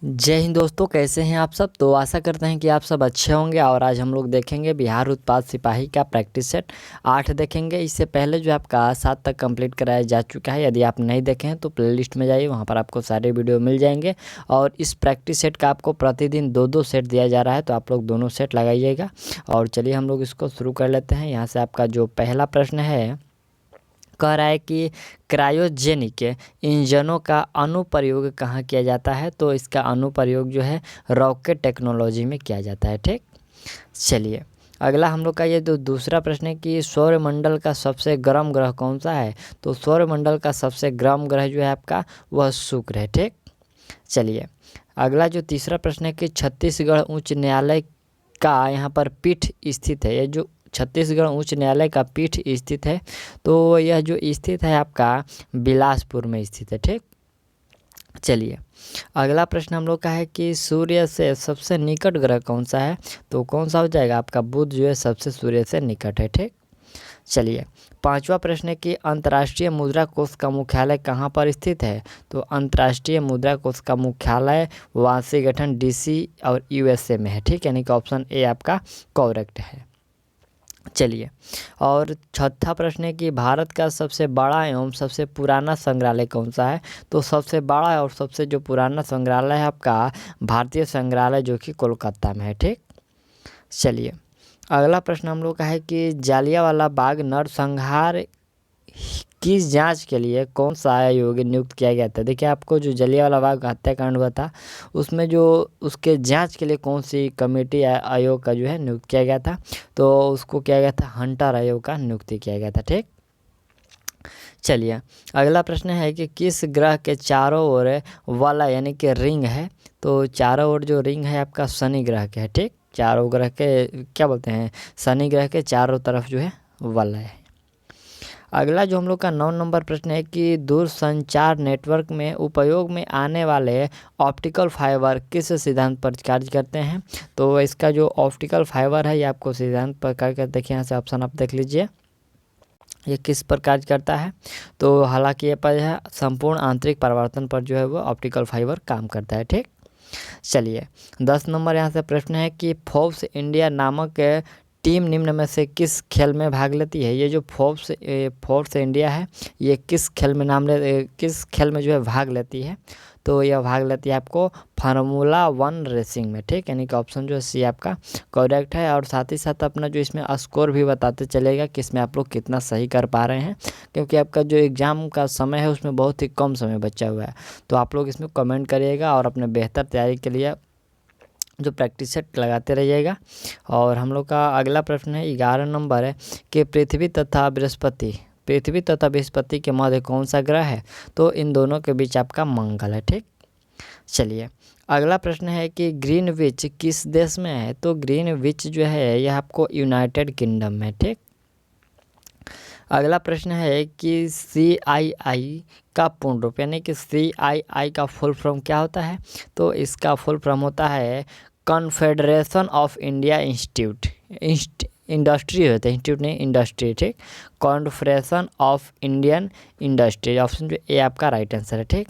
जय हिंद दोस्तों, कैसे हैं आप सब। तो आशा करते हैं कि आप सब अच्छे होंगे। और आज हम लोग देखेंगे बिहार उत्पाद सिपाही का प्रैक्टिस सेट 8 देखेंगे। इससे पहले जो आपका 7 तक कंप्लीट कराया जा चुका है। यदि आप नहीं देखे हैं तो प्लेलिस्ट में जाइए, वहां पर आपको सारे वीडियो मिल जाएंगे। और इस प्रैक्टिस सेट का आपको प्रतिदिन 2-2 सेट दिया जा रहा है, तो आप लोग दोनों सेट लगाइएगा। और चलिए हम लोग इसको शुरू कर लेते हैं। यहाँ से आपका जो पहला प्रश्न है, कह रहा है कि क्रायोजेनिक इंजनों का अनुप्रयोग कहाँ किया जाता है। तो इसका अनुप्रयोग जो है रॉकेट टेक्नोलॉजी में किया जाता है। ठीक, चलिए अगला हम लोग का ये जो दूसरा प्रश्न है कि सौरमंडल का सबसे गर्म ग्रह कौन सा है। तो सौरमंडल का सबसे गर्म ग्रह जो है आपका वह शुक्र है। ठीक, चलिए अगला जो तीसरा प्रश्न है कि छत्तीसगढ़ उच्च न्यायालय का यहाँ पर पीठ स्थित है। ये जो छत्तीसगढ़ उच्च न्यायालय का पीठ स्थित है, तो यह जो स्थित है आपका बिलासपुर में स्थित है। ठीक, चलिए अगला प्रश्न हम लोग का है कि सूर्य से सबसे निकट ग्रह कौन सा है। तो कौन सा हो जाएगा आपका बुध जो है सबसे सूर्य से निकट है। ठीक, चलिए पांचवा प्रश्न है कि अंतर्राष्ट्रीय मुद्रा कोष का मुख्यालय कहाँ पर स्थित है। तो अंतर्राष्ट्रीय मुद्रा कोष का मुख्यालय वाशिंगटन डीसी और यूएसए में है। ठीक, यानी कि ऑप्शन ए आपका करेक्ट है। चलिए और छठा प्रश्न है कि भारत का सबसे बड़ा एवं सबसे पुराना संग्रहालय कौन सा है। तो सबसे बड़ा और सबसे जो पुराना संग्रहालय है आपका भारतीय संग्रहालय, जो कि कोलकाता में है। ठीक, चलिए अगला प्रश्न हम लोग का है कि जालियांवाला बाग नरसंहार की जांच के लिए कौन सा आयोग नियुक्त किया गया था। देखिए आपको जो जलियांवाला बाग हत्याकांड हुआ था, उसमें जो उसके जांच के लिए कौन सी कमेटी आयोग का जो है नियुक्त किया गया था। तो उसको किया गया था हंटर आयोग का नियुक्ति किया गया था। ठीक, चलिए अगला प्रश्न है कि किस ग्रह के चारों ओर वाला यानी कि रिंग है। तो चारों ओर जो रिंग है आपका शनि ग्रह के है। ठीक, चारों ग्रह के क्या बोलते हैं, शनि ग्रह के चारों तरफ जो है वाला है। अगला जो हम लोग का 9 नंबर प्रश्न है कि दूरसंचार नेटवर्क में उपयोग में आने वाले ऑप्टिकल फाइबर किस सिद्धांत पर कार्य करते हैं। तो इसका जो ऑप्टिकल फाइबर है ये आपको सिद्धांत पर कार्य करते, देखिए यहाँ से ऑप्शन आप देख लीजिए, ये किस पर कार्य करता है। तो हालांकि ये पर है संपूर्ण आंतरिक परावर्तन पर जो है वो ऑप्टिकल फाइबर काम करता है। ठीक, चलिए 10 नंबर यहाँ से प्रश्न है कि फोर्ब्स इंडिया नामक टीम निम्न में से किस खेल में भाग लेती है। ये जो फोर्ब्स इंडिया है, ये किस खेल में किस खेल में जो है भाग लेती है। तो यह भाग लेती है आपको फार्मूला 1 रेसिंग में। ठीक, यानी कि ऑप्शन जो है सी आपका करेक्ट है। और साथ ही साथ अपना जो इसमें स्कोर भी बताते चलेगा कि इसमें आप लोग कितना सही कर पा रहे हैं, क्योंकि आपका जो एग्ज़ाम का समय है उसमें बहुत ही कम समय बचा हुआ है। तो आप लोग इसमें कमेंट करिएगा और अपने बेहतर तैयारी के लिए जो प्रैक्टिस सेट लगाते रहिएगा। और हम लोग का अगला प्रश्न है 11 नंबर है कि पृथ्वी तथा बृहस्पति के मध्य कौन सा ग्रह है। तो इन दोनों के बीच आपका मंगल है। ठीक, चलिए अगला प्रश्न है कि ग्रीनविच किस देश में है। तो ग्रीनविच जो है यह आपको यूनाइटेड किंगडम में। ठीक, अगला प्रश्न है कि CII का पूर्ण रूप यानी कि CII का फुल फॉर्म क्या होता है। तो इसका फुल फॉर्म होता है confederation of India institute industry होता है, इंस्टीट्यूट नहीं इंडस्ट्री। ठीक, confederation of Indian industry, option जो ए आपका राइट आंसर है। ठीक,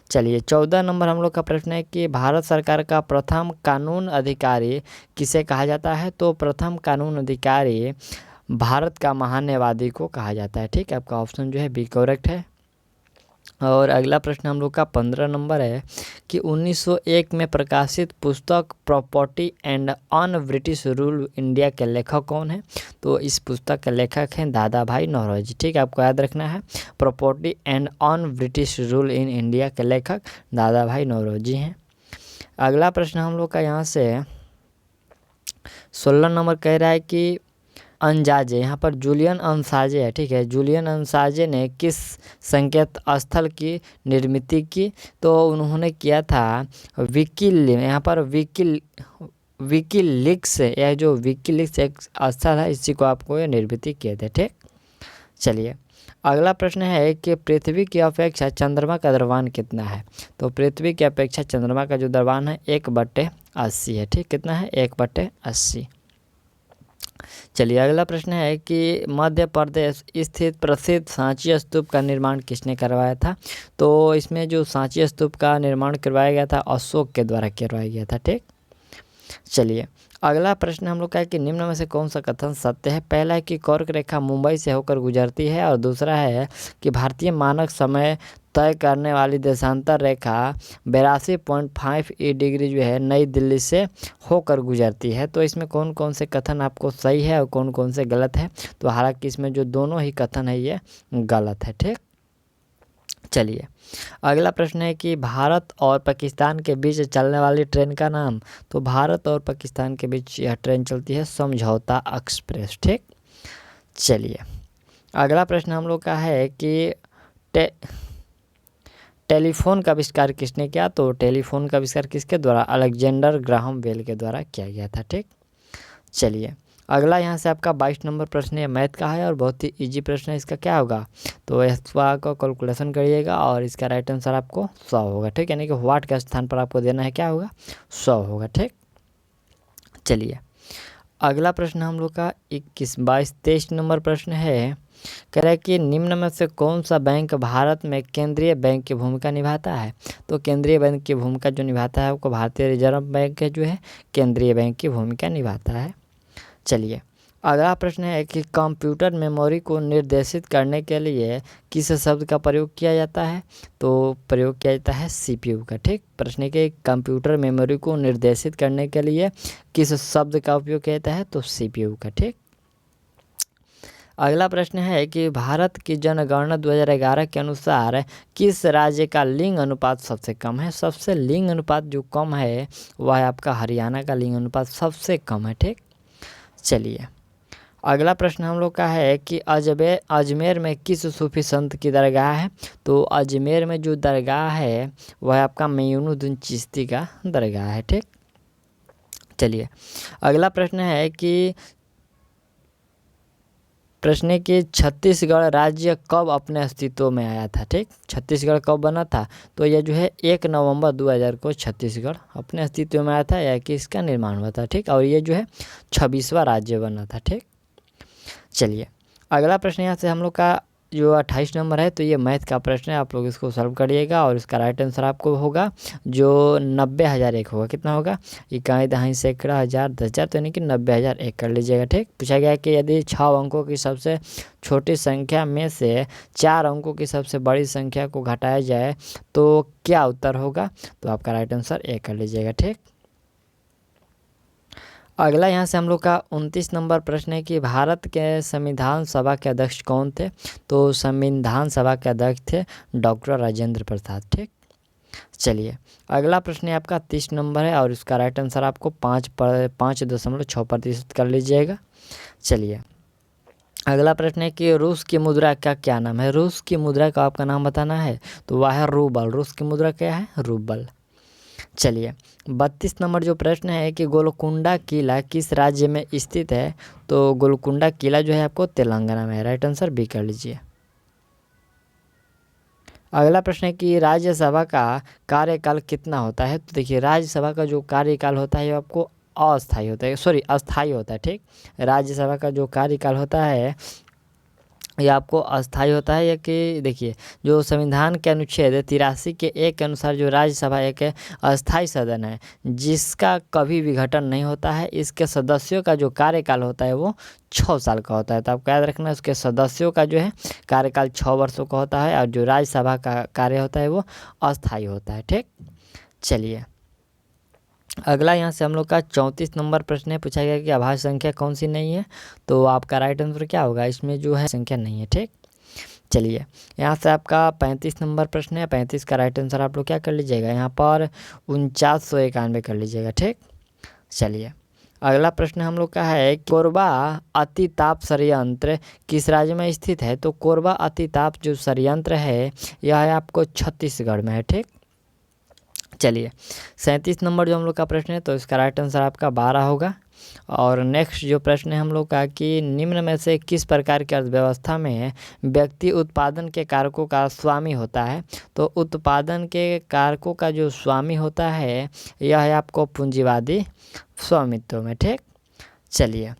चलिए 14 नंबर हम लोग का प्रश्न है कि भारत सरकार का प्रथम कानून अधिकारी किसे कहा जाता है। तो प्रथम कानून अधिकारी भारत का महान्यायवादी को कहा जाता है। ठीक है, आपका ऑप्शन जो है बी करेक्ट है। और अगला प्रश्न हम लोग का 15 नंबर है कि 1901 में प्रकाशित पुस्तक property and on British rule India के लेखक कौन है। तो इस पुस्तक के लेखक हैं दादा भाई नौरोजी। ठीक है, आपको याद रखना है property and on British rule in India के लेखक दादा भाई नौरोजी हैं। अगला प्रश्न हम लोग का यहाँ से 16 नंबर कह रहा है कि अनजाजे, यहाँ पर जूलियन अनसाजे है। ठीक है, जूलियन अनसाजे ने किस संकेत स्थल की निर्मित की। तो उन्होंने किया था यहाँ पर विकीलीक्स, यह जो विकीलीक्स एक स्थल है, इसी को आपको ये निर्मित किए थे। ठीक, चलिए अगला प्रश्न है कि पृथ्वी की अपेक्षा चंद्रमा का द्रव्यमान कितना है। तो पृथ्वी की अपेक्षा चंद्रमा का जो द्रव्यमान है 1/80 है। ठीक, कितना है 1/80। चलिए अगला प्रश्न है कि मध्य प्रदेश स्थित प्रसिद्ध सांची स्तूप का निर्माण किसने करवाया था। तो इसमें जो सांची स्तूप का निर्माण करवाया गया था अशोक के द्वारा करवाया गया था। ठीक, चलिए अगला प्रश्न हम लोग का है कि निम्न में से कौन सा कथन सत्य है। पहला है कि कर्क रेखा मुंबई से होकर गुजरती है, और दूसरा है कि भारतीय मानक समय तय करने वाली देशांतर रेखा 82.5 डिग्री जो है नई दिल्ली से होकर गुजरती है। तो इसमें कौन कौन से कथन आपको सही है और कौन कौन से गलत है। तो हालांकि इसमें जो दोनों ही कथन है ये गलत है। ठीक, चलिए अगला प्रश्न है कि भारत और पाकिस्तान के बीच चलने वाली ट्रेन का नाम। तो भारत और पाकिस्तान के बीच यह ट्रेन चलती है समझौता एक्सप्रेस। ठीक, चलिए अगला प्रश्न हम लोग का है कि टेलीफोन का आविष्कार किसने किया। तो टेलीफोन का आविष्कार किसके द्वारा, अलेक्जेंडर ग्राहम बेल के द्वारा किया गया था। ठीक, चलिए अगला यहाँ से आपका 22 नंबर प्रश्न है, मैथ का है और बहुत ही इजी प्रश्न है। इसका क्या होगा, तो इसका का कैलकुलेशन करिएगा और इसका राइट आंसर आपको 100 होगा। ठीक, यानी कि वाट के स्थान पर आपको देना है क्या होगा, 100 होगा। ठीक, चलिए अगला प्रश्न हम लोग का 21, 22, 23 नंबर प्रश्न है, कह रहा है कि निम्न में से कौन सा बैंक भारत में केंद्रीय बैंक की भूमिका निभाता है। तो केंद्रीय बैंक की भूमिका जो निभाता है वो भारतीय रिजर्व बैंक जो है केंद्रीय बैंक की भूमिका निभाता है। चलिए अगला प्रश्न है कि कंप्यूटर मेमोरी को निर्देशित करने के लिए किस शब्द का प्रयोग किया जाता है। तो प्रयोग किया जाता है सीपीयू का। ठीक, प्रश्न के कंप्यूटर मेमोरी को निर्देशित करने के लिए किस शब्द का उपयोग किया जाता है, तो सीपीयू का। ठीक, अगला प्रश्न है कि भारत की जनगणना 2011 के अनुसार किस राज्य का लिंग अनुपात सबसे कम है। सबसे लिंग अनुपात जो कम है वह है आपका हरियाणा का लिंग अनुपात सबसे कम है। ठीक, चलिए अगला प्रश्न हम लोग का है कि अजमेर में किस सूफी संत की दरगाह है। तो अजमेर में जो दरगाह है वह आपका मेयुनुद्दीन चिश्ती का दरगाह है। ठीक, चलिए अगला प्रश्न है कि प्रश्न कि छत्तीसगढ़ राज्य कब अपने अस्तित्व में आया था। ठीक, छत्तीसगढ़ कब बना था, तो यह जो है 1 नवंबर 2000 को छत्तीसगढ़ अपने अस्तित्व में आया था, या कि इसका निर्माण हुआ था। ठीक, और ये जो है 26वां राज्य बना था। ठीक, चलिए अगला प्रश्न यहाँ से हम लोग का जो 28 नंबर है, तो ये मैथ का प्रश्न है। आप लोग इसको सॉल्व करिएगा और इसका राइट आंसर आपको होगा जो 90,001 होगा। कितना होगा, 1 दहाई सैकड़ा हज़ार 10,000, तो यानी कि 90,001 कर लीजिएगा। ठीक, पूछा गया है कि यदि 6 अंकों की सबसे छोटी संख्या में से 4 अंकों की सबसे बड़ी संख्या को घटाया जाए तो क्या उत्तर होगा। तो आपका राइट आंसर 1 कर लीजिएगा। ठीक, अगला यहाँ से हम लोग का 29 नंबर प्रश्न है कि भारत के संविधान सभा के अध्यक्ष कौन थे। तो संविधान सभा के अध्यक्ष थे डॉक्टर राजेंद्र प्रसाद। ठीक, चलिए अगला प्रश्न है आपका 30 नंबर है और इसका राइट आंसर आपको 5.6% कर लीजिएगा। चलिए अगला प्रश्न है कि रूस की मुद्रा का क्या नाम है। रूस की मुद्रा का आपका नाम बताना है, तो वह है रूबल। रूस की मुद्रा क्या है, रूबल। चलिए 32 नंबर जो प्रश्न है कि गोलकुंडा किला किस राज्य में स्थित है। तो गोलकुंडा किला जो है आपको तेलंगाना में है। राइट आंसर बी कर लीजिए। अगला प्रश्न है कि राज्यसभा का कार्यकाल कितना होता है। तो देखिए राज्यसभा का जो कार्यकाल होता है वो आपको अस्थायी होता है, अस्थायी होता है। ठीक, राज्यसभा का जो कार्यकाल होता है ये आपको अस्थायी होता है। या कि देखिए जो संविधान के अनुच्छेद 83 के 1 के अनुसार जो राज्यसभा एक अस्थायी सदन है जिसका कभी विघटन नहीं होता है। इसके सदस्यों का जो कार्यकाल होता है वो 6 साल का होता है। तो आपको याद रखना है उसके सदस्यों का जो है कार्यकाल 6 वर्षों का होता है और जो राज्यसभा का कार्य होता है वो अस्थायी होता है। ठीक, चलिए अगला यहाँ से हम लोग का 34 नंबर प्रश्न है, पूछा गया कि अभाज्य संख्या कौन सी नहीं है। तो आपका राइट आंसर क्या होगा, इसमें जो है संख्या नहीं है। ठीक, चलिए यहाँ से आपका 35 नंबर प्रश्न है। 35 का राइट आंसर आप लोग क्या कर लीजिएगा, यहाँ पर 4991 कर लीजिएगा। ठीक, चलिए अगला प्रश्न हम लोग का है कोरबा अतिताप संयंत्र किस राज्य में स्थित है। तो कोरबा अतिताप जो संयंत्र है यह है आपको छत्तीसगढ़ में है। ठीक, चलिए 37 नंबर जो हम लोग का प्रश्न है तो इसका राइट आंसर आपका 12 होगा। और नेक्स्ट जो प्रश्न है हम लोग का कि निम्न में से किस प्रकार की अर्थव्यवस्था में व्यक्ति उत्पादन के कारकों का स्वामी होता है। तो उत्पादन के कारकों का जो स्वामी होता है यह है आपको पूंजीवादी स्वामित्व में। ठीक, चलिए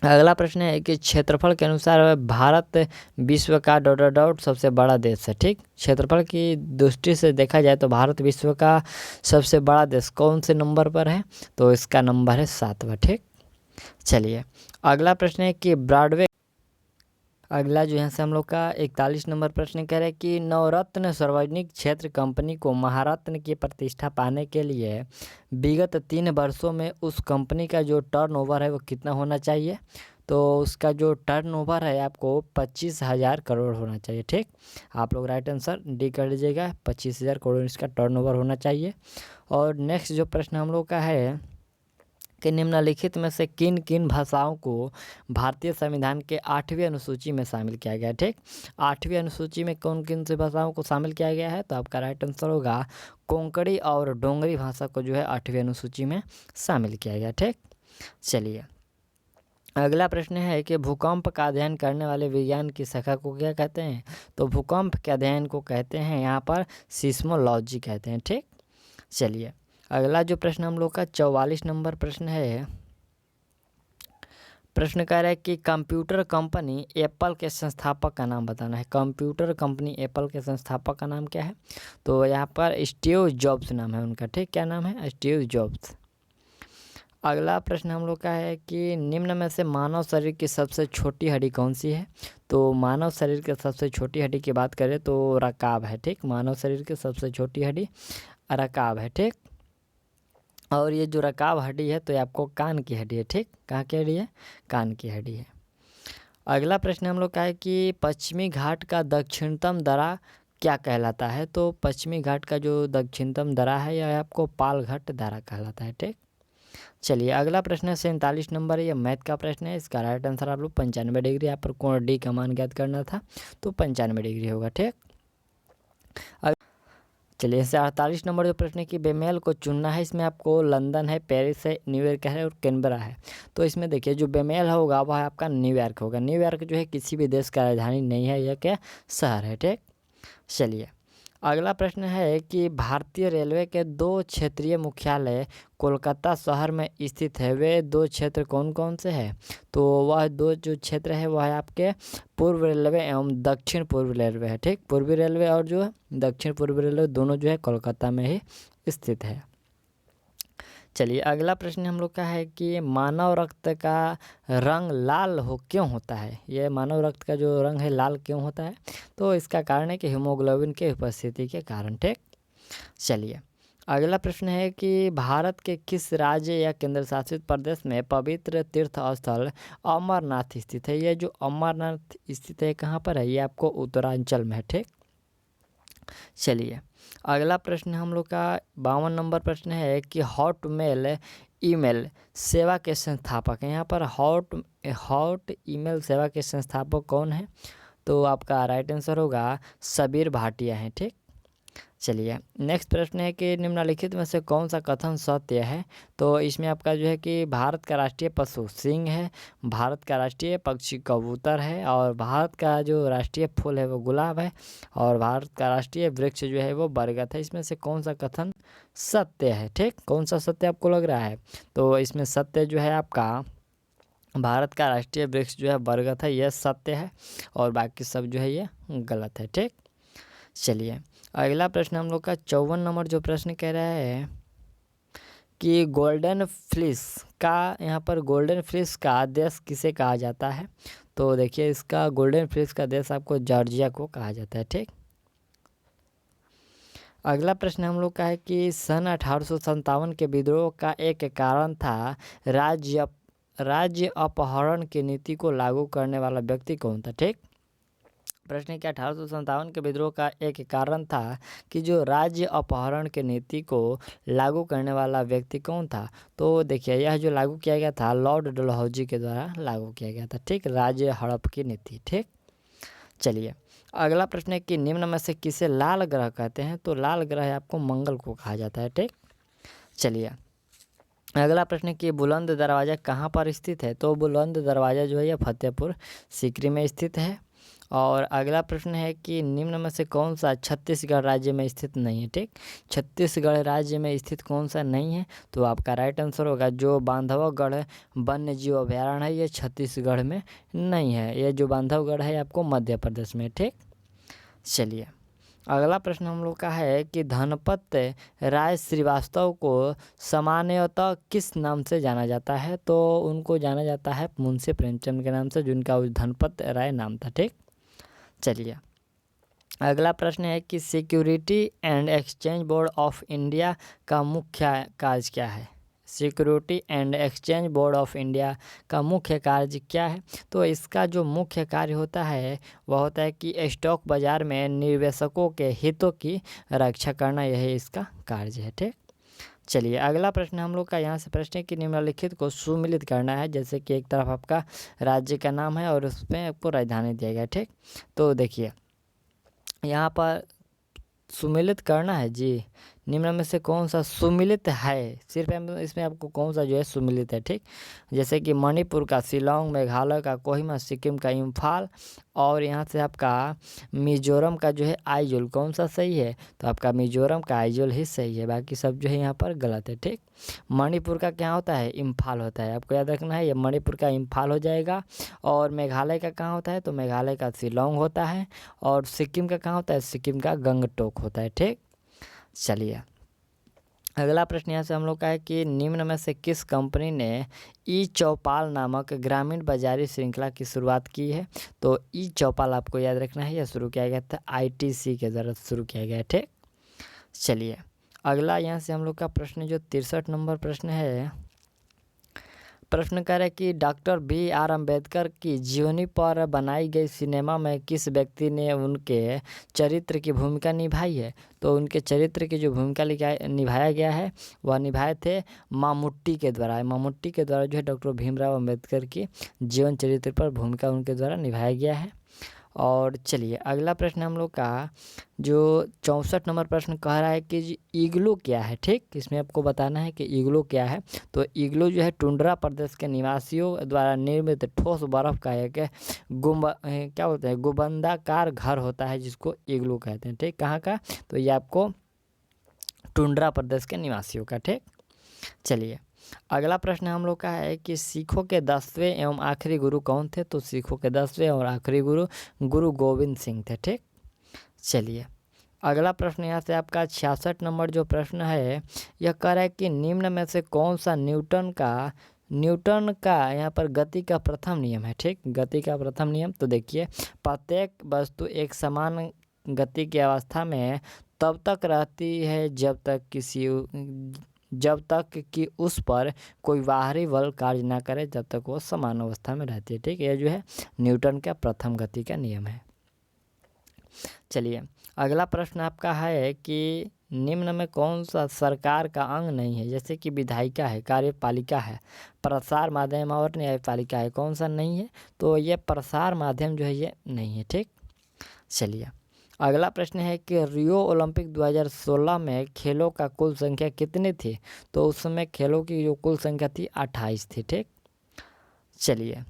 अगला प्रश्न है कि क्षेत्रफल के अनुसार भारत विश्व का डॉट डॉट डॉट सबसे बड़ा देश है। ठीक, क्षेत्रफल की दृष्टि से देखा जाए तो भारत विश्व का सबसे बड़ा देश कौन से नंबर पर है, तो इसका नंबर है 7वां। ठीक, चलिए अगला प्रश्न है कि ब्रॉडवे, अगला जो यहाँ से हम लोग का 41 नंबर प्रश्न कह रहे हैं कि नवरत्न सार्वजनिक क्षेत्र कंपनी को महारत्न की प्रतिष्ठा पाने के लिए विगत 3 वर्षों में उस कंपनी का जो टर्नओवर है वो कितना होना चाहिए, तो उसका जो टर्नओवर है आपको 25,000 करोड़ होना चाहिए। ठीक, आप लोग राइट आंसर डी कर लीजिएगा, 25,000 करोड़ इसका टर्नओवर होना चाहिए। और नेक्स्ट जो प्रश्न हम लोग का है कि निम्नलिखित में से किन किन भाषाओं को भारतीय संविधान के 8वीं अनुसूची में शामिल किया गया है। ठीक, 8वीं अनुसूची में कौन किन सी भाषाओं को शामिल किया गया है, तो आपका राइट आंसर होगा कोंकणी और डोंगरी भाषा को जो है 8वीं अनुसूची में शामिल किया गया। ठीक, चलिए अगला प्रश्न है कि भूकंप का अध्ययन करने वाले विज्ञान की शाखा को क्या कहते हैं, तो भूकंप के अध्ययन को कहते हैं यहाँ पर सिस्मोलॉजी कहते हैं। ठीक, चलिए अगला जो प्रश्न हम लोग का 44 नंबर प्रश्न है, प्रश्न कह रहा है कि कंप्यूटर कंपनी एप्पल के संस्थापक का नाम बताना है। कंप्यूटर कंपनी एप्पल के संस्थापक का नाम क्या है, तो यहाँ पर स्टीव जॉब्स नाम है उनका। ठीक, क्या नाम है, स्टीव जॉब्स। अगला प्रश्न हम लोग का है कि निम्न में से मानव शरीर की सबसे छोटी हड्डी कौन सी है, तो मानव शरीर की सबसे छोटी हड्डी की बात करें तो रकाब है। ठीक, मानव शरीर की सबसे छोटी हड्डी रकाब है। ठीक, और ये जो रकाब हड्डी है तो ये आपको कान की हड्डी है। ठीक, कहाँ की हड्डी है, कान की हड्डी है। अगला प्रश्न हम लोग का है कि पश्चिमी घाट का दक्षिणतम दर्रा क्या कहलाता है, तो पश्चिमी घाट का जो दक्षिणतम दर्रा है यह आपको पालघाट दर्रा कहलाता है। ठीक, चलिए अगला प्रश्न है 47 नंबर, ये मैथ का प्रश्न है। इसका राइट आंसर आप लोग 95 डिग्री, यहाँ पर कोण डी का मान ज्ञात करना था तो 95 डिग्री होगा। ठीक, चलिए इससे 48 नंबर जो प्रश्न है कि बेमेल को चुनना है। इसमें आपको लंदन है, पेरिस है, न्यूयॉर्क है और कैनबरा है। तो इसमें देखिए जो बेमेल होगा वह आपका न्यूयॉर्क होगा। न्यूयॉर्क जो है किसी भी देश का राजधानी नहीं है, यह क्या शहर है। ठीक, चलिए अगला प्रश्न है कि भारतीय रेलवे के 2 क्षेत्रीय मुख्यालय कोलकाता शहर में स्थित है, वे 2 क्षेत्र कौन कौन से हैं, तो वह 2 जो क्षेत्र है वह है आपके पूर्व रेलवे एवं दक्षिण पूर्व रेलवे है। ठीक, पूर्वी रेलवे और जो है दक्षिण पूर्व रेलवे दोनों जो है कोलकाता में ही स्थित है। चलिए अगला प्रश्न हम लोग का है कि मानव रक्त का रंग लाल क्यों होता है, ये मानव रक्त का जो रंग है लाल क्यों होता है, तो इसका कारण है कि हीमोग्लोबिन के उपस्थिति के कारण। ठीक, चलिए अगला प्रश्न है कि भारत के किस राज्य या केंद्र शासित प्रदेश में पवित्र तीर्थ स्थल अमरनाथ स्थित है। ये जो अमरनाथ स्थित है कहाँ पर है, ये आपको उत्तरांचल में है। ठीक, चलिए अगला प्रश्न हम लोग का 52 नंबर प्रश्न है कि हॉटमेल ईमेल सेवा के संस्थापक हैं। यहाँ पर हॉट ईमेल सेवा के संस्थापक कौन है, तो आपका राइट आंसर होगा सबीर भाटिया है। ठीक, चलिए नेक्स्ट प्रश्न है कि निम्नलिखित में से कौन सा कथन सत्य है, तो इसमें आपका जो है कि भारत का राष्ट्रीय पशु सिंह है, भारत का राष्ट्रीय पक्षी कबूतर है, और भारत का जो राष्ट्रीय फूल है वो गुलाब है, और भारत का राष्ट्रीय वृक्ष जो है वो बरगद है। इसमें से कौन सा कथन सत्य है। ठीक, कौन सा सत्य आपको लग रहा है, तो इसमें सत्य जो है आपका भारत का राष्ट्रीय वृक्ष जो है बरगद है, यह सत्य है, और बाकी सब जो है ये गलत है। ठीक, चलिए अगला प्रश्न हम लोग का 54 नंबर जो प्रश्न कह रहा है कि गोल्डन फ्लिस का, यहाँ पर गोल्डन फ्लिस का देश किसे कहा जाता है, तो देखिए इसका गोल्डन फ्लिस का देश आपको जॉर्जिया को कहा जाता है। ठीक, अगला प्रश्न हम लोग का है कि सन 1857 के विद्रोह का एक कारण था राज्य अपहरण की नीति को लागू करने वाला व्यक्ति कौन था। ठीक, प्रश्न है कि 1857 के विद्रोह का एक कारण था कि जो राज्य अपहरण की नीति को लागू करने वाला व्यक्ति कौन था, तो देखिए यह जो लागू किया गया था लॉर्ड डलहौजी के द्वारा लागू किया गया था। ठीक, राज्य हड़प की नीति। ठीक, चलिए अगला प्रश्न है कि निम्न में से किसे लाल ग्रह कहते हैं, तो लाल ग्रह आपको मंगल को कहा जाता है। ठीक, चलिए अगला प्रश्न है कि बुलंद दरवाज़ा कहाँ पर स्थित है, तो बुलंद दरवाज़ा जो है यह फतेहपुर सीकरी में स्थित है। और अगला प्रश्न है कि निम्न में से कौन सा छत्तीसगढ़ राज्य में स्थित नहीं है, ठीक। छत्तीसगढ़ राज्य में स्थित कौन सा नहीं है, तो आपका राइट आंसर होगा जो बांधवगढ़ वन्य जीव अभयारण्य है, ये छत्तीसगढ़ में नहीं है। ये जो बांधवगढ़ है आपको मध्य प्रदेश में, ठीक। चलिए अगला प्रश्न हम लोग का है कि धनपत राय श्रीवास्तव को सामान्यतः किस नाम से जाना जाता है, तो उनको जाना जाता है मुंशी प्रेमचंद के नाम से, जिनका उस धनपत राय नाम था, ठीक। चलिए अगला प्रश्न है कि security and exchange board of India का मुख्य कार्य क्या है। Security and exchange board of India का मुख्य कार्य क्या है, तो इसका जो मुख्य कार्य होता है वह होता है कि स्टॉक बाजार में निवेशकों के हितों की रक्षा करना, यही इसका कार्य है, ठीक। चलिए अगला प्रश्न हम लोग का यहाँ से प्रश्न है कि निम्नलिखित को सुमिलित करना है। जैसे कि एक तरफ आपका राज्य का नाम है और उसमें आपको राजधानी दिया गया, ठीक। तो देखिए यहाँ पर सुमिलित करना है जी, निम्न में से कौन सा सुमिलित है, सिर्फ इसमें आपको कौन सा जो है सुमिलित है, ठीक। जैसे कि मणिपुर का शिलोंग, मेघालय का कोहिमा, सिक्किम का इम्फाल और यहाँ से आपका मिजोरम का जो है आइजोल, कौन सा सही है, तो आपका मिजोरम का आइजोल ही सही है, बाकी सब जो है यहाँ पर गलत है, ठीक। मणिपुर का क्या होता है, इम्फाल होता है, आपको याद रखना है, ये मणिपुर का इम्फाल हो जाएगा। और मेघालय का कहाँ होता है, तो मेघालय का शिलोंग होता है। और सिक्किम का कहाँ होता है, सिक्किम का गंगटोक होता है, ठीक। चलिए अगला प्रश्न यहाँ से हम लोग का है कि निम्न में से किस कंपनी ने ई चौपाल नामक ग्रामीण बाजारी श्रृंखला की शुरुआत की है, तो ई चौपाल आपको याद रखना है, यह शुरू किया गया था ITC के ज़रिए शुरू किया गया है, ठीक। चलिए अगला यहाँ से हम लोग का प्रश्न जो 63 नंबर प्रश्न है, प्रश्न कर है कि डॉक्टर BR अम्बेडकर की जीवनी पर बनाई गई सिनेमा में किस व्यक्ति ने उनके चरित्र की भूमिका निभाई है, तो उनके चरित्र की जो भूमिका निभाया गया है वह निभाए थे मामूट्टी के द्वारा। मामूट्टी के द्वारा जो है डॉक्टर भीमराव अम्बेडकर की जीवन चरित्र पर भूमिका उनके द्वारा निभाया गया है। और चलिए अगला प्रश्न हम लोग का जो 64 नंबर प्रश्न कह रहा है कि इग्लू क्या है, ठीक। इसमें आपको बताना है कि इग्लू क्या है, तो इग्लू जो है टुंड्रा प्रदेश के निवासियों द्वारा निर्मित ठोस बर्फ का एक क्या होता है गुंबदाकार घर होता है, जिसको इग्लू कहते हैं, ठीक। कहाँ का, तो ये आपको टुंड्रा प्रदेश के निवासियों का, ठीक। चलिए अगला प्रश्न हम लोग का है कि सिखों के 10वें एवं आखिरी गुरु कौन थे, तो सिखों के 10वें और आखिरी गुरु गुरु गोविंद सिंह थे, ठीक। चलिए अगला प्रश्न यहाँ से आपका 66 नंबर जो प्रश्न है यह कह रहा है कि निम्न में से कौन सा न्यूटन का यहाँ पर गति का प्रथम नियम है, ठीक। गति का प्रथम नियम, तो देखिए प्रत्येक वस्तु एक समान गति की अवस्था में तब तक रहती है जब तक कि उस पर कोई बाहरी बल कार्य ना करे, जब तक वो समान अवस्था में रहती है, ठीक। ये जो है न्यूटन का प्रथम गति का नियम है। चलिए अगला प्रश्न आपका है कि निम्न में कौन सा सरकार का अंग नहीं है, जैसे कि विधायिका है, कार्यपालिका है, प्रसार माध्यम और न्यायपालिका है, कौन सा नहीं है, तो ये प्रसार माध्यम जो है ये नहीं है, ठीक। चलिए अगला प्रश्न है कि रियो ओलंपिक 2016 में खेलों का कुल संख्या कितनी थी, तो उस समय खेलों की जो कुल संख्या थी 28 थी, ठीक। चलिए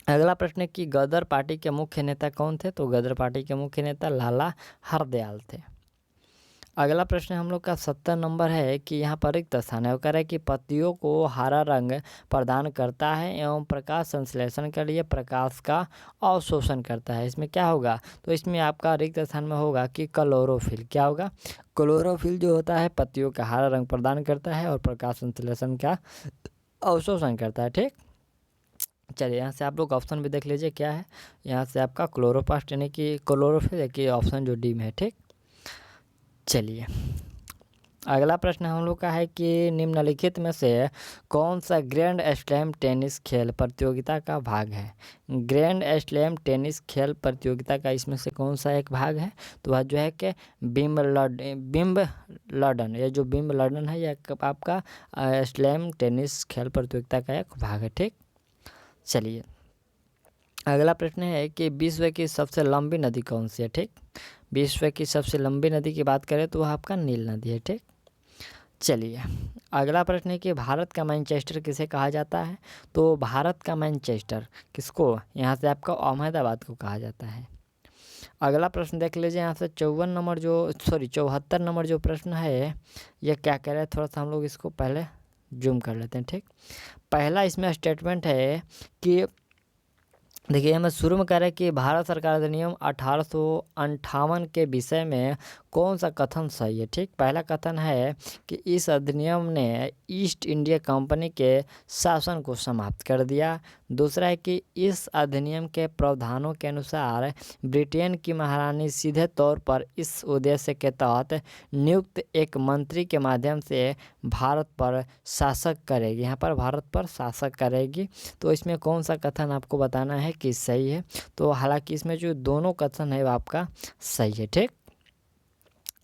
अगला प्रश्न है कि गदर पार्टी के मुख्य नेता कौन थे, तो गदर पार्टी के मुख्य नेता लाला हरदयाल थे। अगला प्रश्न हम लोग का 70 नंबर है कि यहाँ पर रिक्त स्थान है, वो कह रहा है कि पत्तियों को हरा रंग प्रदान करता है एवं प्रकाश संश्लेषण के लिए प्रकाश का अवशोषण करता है। इसमें क्या होगा, तो इसमें आपका रिक्त स्थान में होगा कि क्लोरोफिल। क्या होगा, क्लोरोफिल जो होता है पत्तियों का हरा रंग प्रदान करता है और प्रकाश संश्लेषण का अवशोषण करता है, ठीक। चलिए यहाँ से आप लोग ऑप्शन भी देख लीजिए क्या है, यहाँ से आपका क्लोरोप्लास्ट यानी कि क्लोरोफिल है कि ऑप्शन जो डी में है, ठीक। चलिए अगला प्रश्न हम लोग का है कि निम्नलिखित में से कौन सा ग्रैंड स्लैम टेनिस खेल प्रतियोगिता का भाग है। ग्रैंड स्लैम टेनिस खेल प्रतियोगिता का इसमें से कौन सा एक भाग है, तो वह जो है कि विंबलडन, ये जो विंबलडन है यह आपका स्लैम टेनिस खेल प्रतियोगिता का एक भाग है, ठीक। चलिए अगला प्रश्न है कि विश्व की सबसे लंबी नदी कौन सी है, ठीक। विश्व की सबसे लंबी नदी की बात करें तो वह आपका नील नदी है, ठीक। चलिए, अगला प्रश्न है कि भारत का मैनचेस्टर किसे कहा जाता है? तो भारत का मैनचेस्टर किसको, यहाँ से आपका अहमदाबाद को कहा जाता है। अगला प्रश्न देख लीजिए, यहाँ से 74 नंबर जो प्रश्न है ये क्या कह रहा है, थोड़ा सा हम लोग इसको पहले जूम कर लेते हैं। ठीक, पहला इसमें स्टेटमेंट है कि देखिए, हमें शुरू में कह रहे हैं कि भारत सरकार अधिनियम 1858 के विषय में कौन सा कथन सही है। ठीक, पहला कथन है कि इस अधिनियम ने ईस्ट इंडिया कंपनी के शासन को समाप्त कर दिया। दूसरा है कि इस अधिनियम के प्रावधानों के अनुसार ब्रिटेन की महारानी सीधे तौर पर इस उद्देश्य के तहत नियुक्त एक मंत्री के माध्यम से भारत पर शासक करेगी। यहाँ पर भारत पर शासक करेगी। तो इसमें कौन सा कथन आपको बताना है कि सही है। तो हालांकि इसमें जो दोनों कथन है वो आपका सही है। ठीक,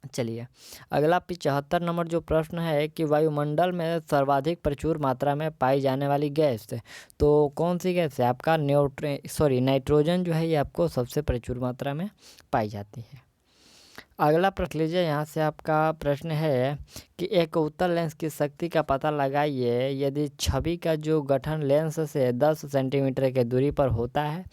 चलिए, अगला 75 नंबर जो प्रश्न है कि वायुमंडल में सर्वाधिक प्रचुर मात्रा में पाई जाने वाली गैस, तो कौन सी गैस है? आपका नाइट्रोजन जो है ये आपको सबसे प्रचुर मात्रा में पाई जाती है। अगला प्रश्न लीजिए, यहाँ से आपका प्रश्न है कि एक उत्तल लेंस की शक्ति का पता लगाइए यदि छवि का जो गठन लेंस से 10 सेंटीमीटर की दूरी पर होता है,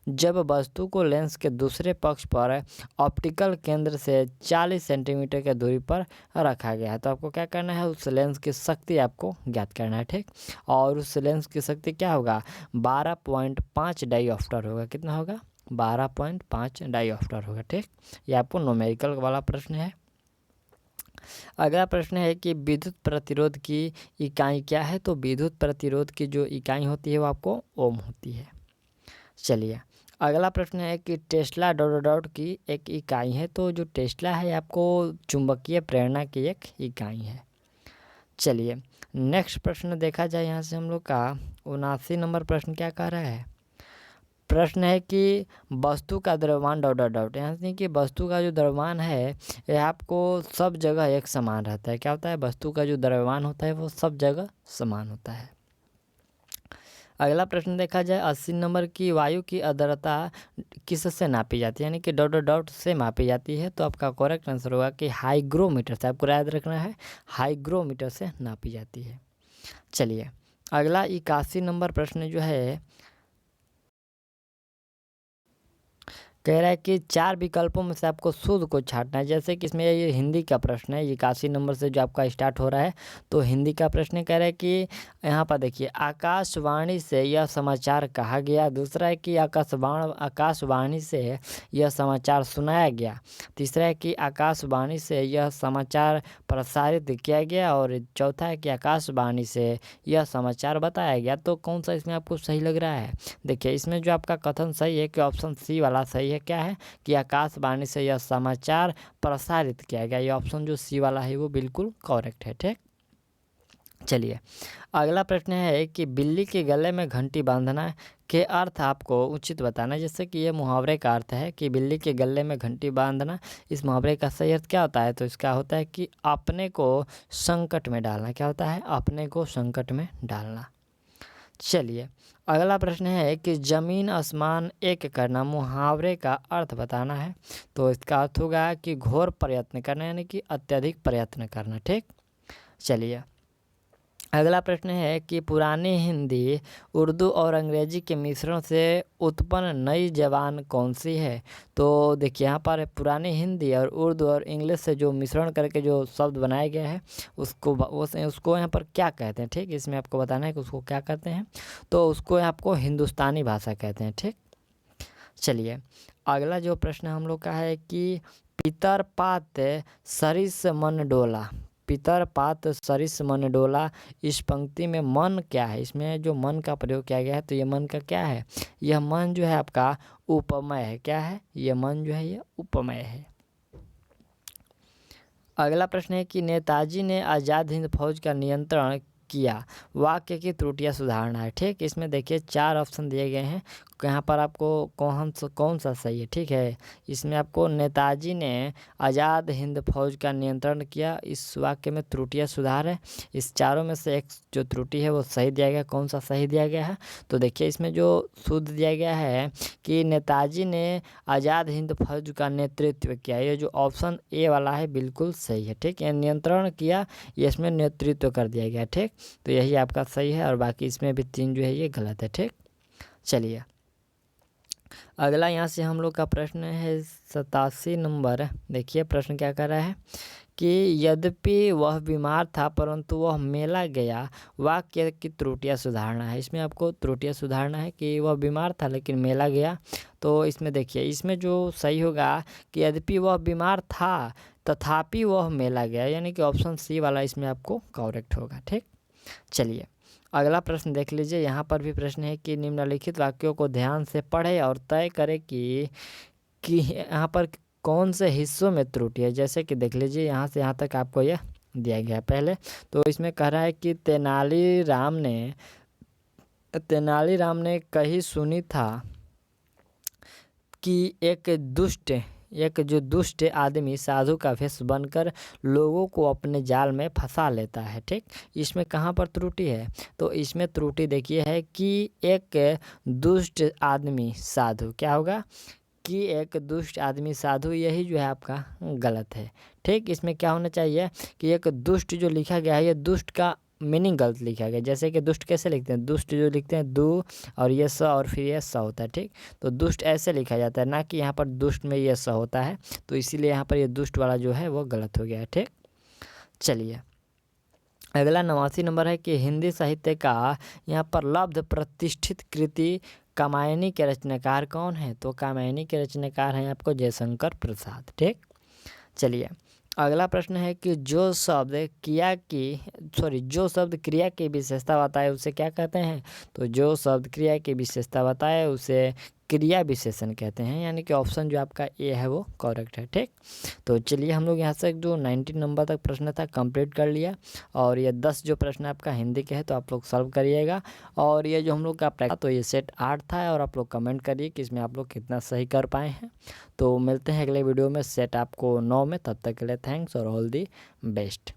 जब वस्तु को लेंस के दूसरे पक्ष पर ऑप्टिकल केंद्र से 40 सेंटीमीटर की दूरी पर रखा गया है। तो आपको क्या करना है, उस लेंस की शक्ति आपको ज्ञात करना है। ठीक, और उस लेंस की शक्ति क्या होगा, 12.5 डाईऑप्टर होगा। कितना होगा, 12.5 डाईऑप्टर होगा। ठीक, ये आपको न्यूमेरिकल वाला प्रश्न है। अगला प्रश्न है कि विद्युत प्रतिरोध की इकाई क्या है? तो विद्युत प्रतिरोध की जो इकाई होती है वो आपको ओम होती है। चलिए, अगला प्रश्न है कि टेस्ला डॉट की एक इकाई है। तो जो टेस्ला है आपको चुंबकीय प्रेरणा की एक इकाई है। चलिए, नेक्स्ट प्रश्न देखा जाए, यहाँ से हम लोग का 79 नंबर प्रश्न क्या कह रहा है? प्रश्न है कि वस्तु का द्रव्यमान डॉट यहाँ से कि वस्तु का जो द्रव्यमान है ये आपको सब जगह एक समान रहता है। क्या होता है, वस्तु का जो द्रव्यमान होता है वो सब जगह समान होता है। अगला प्रश्न देखा जाए 80 नंबर की वायु की आर्द्रता किससे नापी जाती है, यानी कि डॉट से मापी जाती है। तो आपका करेक्ट आंसर होगा कि हाइग्रोमीटर से, आपको याद रखना है, हाइग्रोमीटर से नापी जाती है। चलिए, अगला 81 नंबर प्रश्न जो है कह रहा है कि 4 विकल्पों में से आपको शुद्ध को छांटना है। जैसे कि इसमें ये हिंदी का प्रश्न है, 81 नंबर से जो आपका स्टार्ट हो रहा है, तो हिंदी का प्रश्न कह रहा है कि यहाँ पर देखिए, आकाशवाणी से यह समाचार कहा गया। दूसरा है कि आकाशवाणी से यह समाचार सुनाया गया। तीसरा है कि आकाशवाणी से यह समाचार प्रसारित किया गया। और चौथा है कि आकाशवाणी से यह समाचार बताया गया। तो कौन सा इसमें आपको सही लग रहा है? देखिए, इसमें जो आपका कथन सही है कि ऑप्शन सी वाला सही है। क्या है कि आकाशवाणी से यह समाचार प्रसारित किया गया। ये ऑप्शन जो सी वाला है वो बिल्कुल करेक्ट है। ठीक, चलिए, अगला प्रश्न है कि बिल्ली के गले में घंटी बांधना के अर्थ आपको उचित बताना। जैसे कि ये मुहावरे का अर्थ है कि बिल्ली के गले में घंटी बांधना, इस मुहावरे का सही अर्थ क्या होता है? तो इसका होता है कि अपने को संकट में डालना। क्या होता है, अपने को संकट में डालना। चलिए, अगला प्रश्न है कि जमीन आसमान एक करना, मुहावरे का अर्थ बताना है। तो इसका अर्थ होगा कि घोर प्रयत्न करना, यानी कि अत्यधिक प्रयत्न करना। ठीक, चलिए, अगला प्रश्न है कि पुरानी हिंदी, उर्दू और अंग्रेजी के मिश्रण से उत्पन्न नई जबान कौन सी है? तो देखिए, यहाँ पर पुरानी हिंदी और उर्दू और इंग्लिश से जो मिश्रण करके जो शब्द बनाया गया है उसको यहाँ पर क्या कहते हैं? ठीक, इसमें आपको बताना है कि उसको क्या कहते हैं। तो उसको आपको हिंदुस्तानी भाषा कहते हैं। ठीक, चलिए, अगला जो प्रश्न हम लोग का है कि पितर पात सरिस मन डोला, पितर पात सरिस मन डोला, इस पंक्ति में मन क्या है? इसमें जो मन का प्रयोग किया गया है, तो ये मन का क्या है? यह मन जो है आपका उपमेय है। क्या है? ये मन जो है ये उपमेय है। अगला प्रश्न है कि नेताजी ने आज़ाद हिंद फौज का नियंत्रण किया, वाक्य की त्रुटियां सुधारना है। ठीक, इसमें देखिए 4 ऑप्शन दिए गए हैं। यहाँ पर आपको कौन सा सही है, ठीक है। इसमें आपको नेताजी ने आज़ाद हिंद फौज का नियंत्रण किया, इस वाक्य में त्रुटियाँ सुधार है। इस चारों में से एक जो त्रुटि है वो सही दिया गया, कौन सा सही दिया गया है? तो देखिए इसमें जो शुद्ध दिया गया है कि नेताजी ने आज़ाद हिंद फौज का नेतृत्व किया, ये जो ऑप्शन ए वाला है बिल्कुल सही है, ठीक है। नियंत्रण किया, ये इसमें नेतृत्व कर दिया गया, ठीक। तो यही आपका सही है और बाकी इसमें भी 3 जो है ये गलत है, ठीक। चलिए अगला यहाँ से हम लोग का प्रश्न है 87 नंबर। देखिए प्रश्न क्या कर रहा है कि यद्यपि वह बीमार था परंतु वह मेला गया, वाक्य की त्रुटियां सुधारना है। इसमें आपको त्रुटियां सुधारना है कि वह बीमार था लेकिन मेला गया। तो इसमें देखिए इसमें जो सही होगा कि यद्यपि वह बीमार था तथापि वह मेला गया, यानी कि ऑप्शन सी वाला इसमें आपको करेक्ट होगा, ठीक। चलिए अगला प्रश्न देख लीजिए। यहाँ पर भी प्रश्न है कि निम्नलिखित वाक्यों को ध्यान से पढ़े और तय करें कि यहाँ पर कौन से हिस्सों में त्रुटि है। जैसे कि देख लीजिए यहाँ से यहाँ तक आपको यह दिया गया है पहले। तो इसमें कह रहा है कि तेनालीराम ने कहीं सुनी था कि एक जो दुष्ट आदमी साधु का वेश बनकर लोगों को अपने जाल में फंसा लेता है, ठीक। इसमें कहाँ पर त्रुटि है? तो इसमें त्रुटि देखिए है कि एक दुष्ट आदमी साधु, क्या होगा कि एक दुष्ट आदमी साधु, यही जो है आपका गलत है, ठीक। इसमें क्या होना चाहिए कि एक दुष्ट जो लिखा गया है ये दुष्ट का मीनिंग गलत लिखा गया। जैसे कि दुष्ट कैसे लिखते हैं, दुष्ट जो लिखते हैं दु और ये स और फिर ये स होता है, ठीक। तो दुष्ट ऐसे लिखा जाता है, ना कि यहाँ पर दुष्ट में ये स होता है। तो इसीलिए यहाँ पर ये दुष्ट वाला जो है वो गलत हो गया है, ठीक। चलिए अगला 89 नंबर है कि हिंदी साहित्य का यहाँ पर लब्ध प्रतिष्ठित कृति कामायनी के रचनाकार कौन है? तो कामायनी के रचनाकार हैं आपको जयशंकर प्रसाद, ठीक। चलिए अगला प्रश्न है कि जो शब्द क्रिया की विशेषता बताए उसे क्या कहते हैं? तो जो शब्द क्रिया की विशेषता बताए उसे क्रिया विशेषण कहते हैं, यानी कि ऑप्शन जो आपका ए है वो करेक्ट है, ठीक। तो चलिए हम लोग यहाँ से जो 90 नंबर तक प्रश्न था कंप्लीट कर लिया और ये 10 जो प्रश्न आपका हिंदी के है तो आप लोग सॉल्व करिएगा। और ये जो हम लोग का प्रैक्टिस तो ये सेट 8 था और आप लोग कमेंट करिए कि इसमें आप लोग कितना सही कर पाए हैं। तो मिलते हैं अगले वीडियो में सेट आपको 9 में, तब तक के लिए थैंक्स और ऑल दी बेस्ट।